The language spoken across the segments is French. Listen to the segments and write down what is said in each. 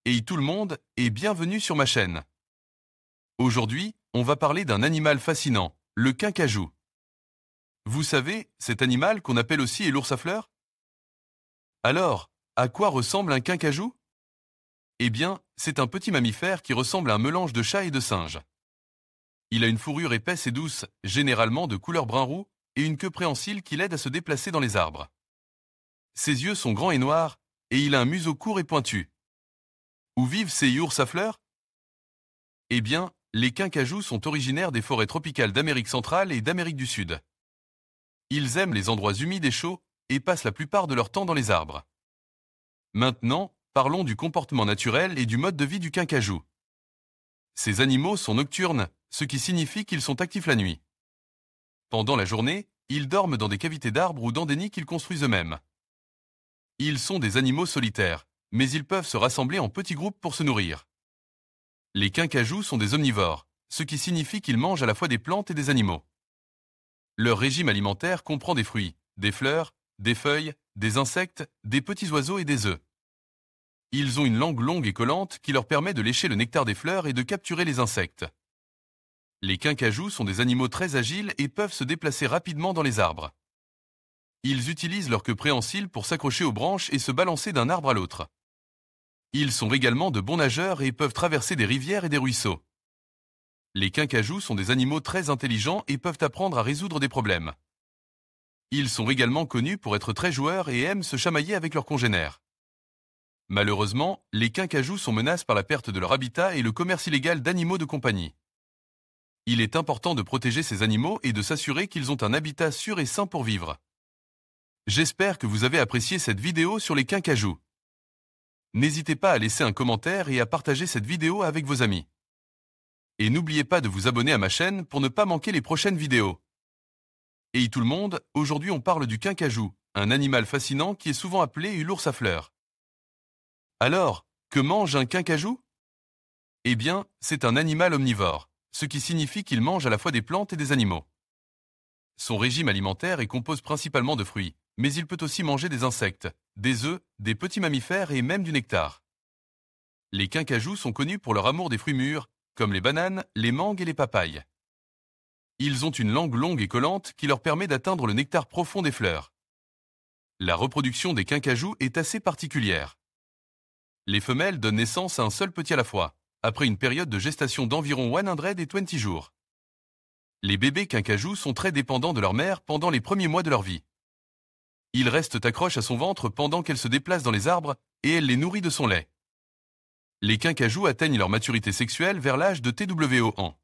Hey tout le monde, et bienvenue sur ma chaîne. Aujourd'hui, on va parler d'un animal fascinant, le quincajou. Vous savez, cet animal qu'on appelle aussi l'ours à fleurs? Alors, à quoi ressemble un quincajou? Eh bien, c'est un petit mammifère qui ressemble à un mélange de chat et de singe. Il a une fourrure épaisse et douce, généralement de couleur brun-roux, et une queue préhensile qui l'aide à se déplacer dans les arbres. Ses yeux sont grands et noirs, et il a un museau court et pointu. Où vivent ces ours à fleurs? Eh bien, les quincajous sont originaires des forêts tropicales d'Amérique centrale et d'Amérique du Sud. Ils aiment les endroits humides et chauds et passent la plupart de leur temps dans les arbres. Maintenant, parlons du comportement naturel et du mode de vie du quincajou. Ces animaux sont nocturnes, ce qui signifie qu'ils sont actifs la nuit. Pendant la journée, ils dorment dans des cavités d'arbres ou dans des nids qu'ils construisent eux-mêmes. Ils sont des animaux solitaires, mais ils peuvent se rassembler en petits groupes pour se nourrir. Les quincajous sont des omnivores, ce qui signifie qu'ils mangent à la fois des plantes et des animaux. Leur régime alimentaire comprend des fruits, des fleurs, des feuilles, des insectes, des petits oiseaux et des œufs. Ils ont une langue longue et collante qui leur permet de lécher le nectar des fleurs et de capturer les insectes. Les quincajous sont des animaux très agiles et peuvent se déplacer rapidement dans les arbres. Ils utilisent leur queue préhensile pour s'accrocher aux branches et se balancer d'un arbre à l'autre. Ils sont également de bons nageurs et peuvent traverser des rivières et des ruisseaux. Les quincajous sont des animaux très intelligents et peuvent apprendre à résoudre des problèmes. Ils sont également connus pour être très joueurs et aiment se chamailler avec leurs congénères. Malheureusement, les quincajous sont menacés par la perte de leur habitat et le commerce illégal d'animaux de compagnie. Il est important de protéger ces animaux et de s'assurer qu'ils ont un habitat sûr et sain pour vivre. J'espère que vous avez apprécié cette vidéo sur les quincajous. N'hésitez pas à laisser un commentaire et à partager cette vidéo avec vos amis. Et n'oubliez pas de vous abonner à ma chaîne pour ne pas manquer les prochaines vidéos. Hey tout le monde, aujourd'hui on parle du quincajou, un animal fascinant qui est souvent appelé l'ours à fleurs. Alors, que mange un quincajou? Eh bien, c'est un animal omnivore, ce qui signifie qu'il mange à la fois des plantes et des animaux. Son régime alimentaire est composé principalement de fruits, mais il peut aussi manger des insectes, des œufs, des petits mammifères et même du nectar. Les quincajous sont connus pour leur amour des fruits mûrs, comme les bananes, les mangues et les papayes. Ils ont une langue longue et collante qui leur permet d'atteindre le nectar profond des fleurs. La reproduction des quincajous est assez particulière. Les femelles donnent naissance à un seul petit à la fois, après une période de gestation d'environ 120 jours. Les bébés quincajous sont très dépendants de leur mère pendant les premiers mois de leur vie. Ils restent accrochés à son ventre pendant qu'elle se déplace dans les arbres et elle les nourrit de son lait. Les quincajous atteignent leur maturité sexuelle vers l'âge de TWO1.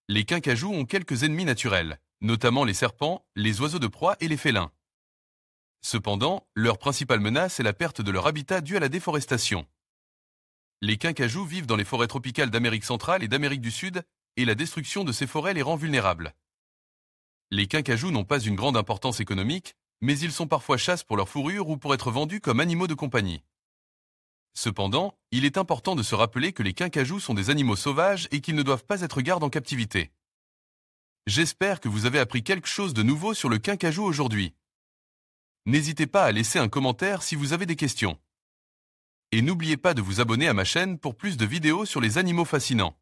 Les quincajous ont quelques ennemis naturels, notamment les serpents, les oiseaux de proie et les félins. Cependant, leur principale menace est la perte de leur habitat due à la déforestation. Les quincajous vivent dans les forêts tropicales d'Amérique centrale et d'Amérique du Sud, et la destruction de ces forêts les rend vulnérables. Les quincajous n'ont pas une grande importance économique, mais ils sont parfois chassés pour leur fourrure ou pour être vendus comme animaux de compagnie. Cependant, il est important de se rappeler que les quincajous sont des animaux sauvages et qu'ils ne doivent pas être gardés en captivité. J'espère que vous avez appris quelque chose de nouveau sur le quincajou aujourd'hui. N'hésitez pas à laisser un commentaire si vous avez des questions. Et n'oubliez pas de vous abonner à ma chaîne pour plus de vidéos sur les animaux fascinants.